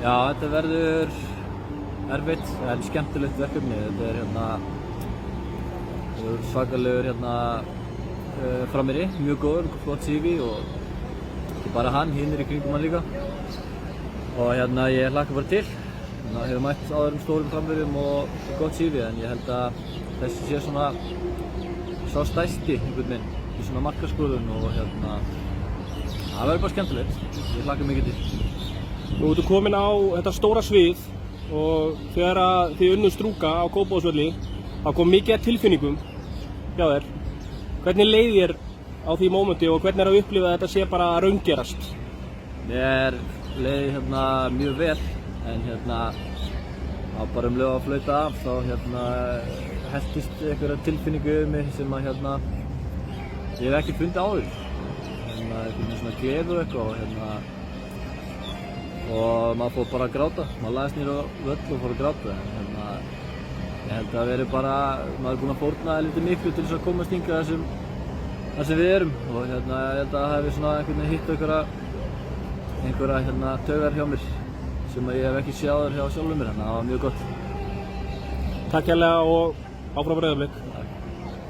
Já, þetta verður erfitt en skemmtilegt verkefni. Þetta verður svakalegur framherji, mjög góður, flott CV og ekki bara hann, hinir í kringum hann líka. Og ég hlakka bara til. Hefur mætt áðurum stórum framherjum og gott CV en ég held að þessi sé svona sá stærsti einhvern veginn í svona markaskorun og það verður bara skemmtilegt. Ég hlakka mikið til. Nú ertu komin á þetta stóra svið og þegar þið unnuð Strúka á Kópavogsvelli þá kom mikið af tilfinningum hjá þér. Hvernig leið þér á því mómenti og hvernig að upplifa að þetta sé bara að raungerast? Mér leið mjög vel en á bara leið að flauta af þá helltist einhverja tilfinningu mig sem að ég hef ekki fundið áður. Einhvern svona gleði og eitthvað og maður fór bara að gráta. Maður lagðist niður á völl og fór að gráta. Ég held að veri bara, maður búinn að fórna lítið miklu til þess að komast hingað þar sem við erum og ég held að það hefði svona einhvern veginn hitt einhverja taugar hjá mér sem ég hef ekki séð áður hjá sjálfum mér, þannig að það var mjög gott. Takk hérlega og áfram Breiðablik.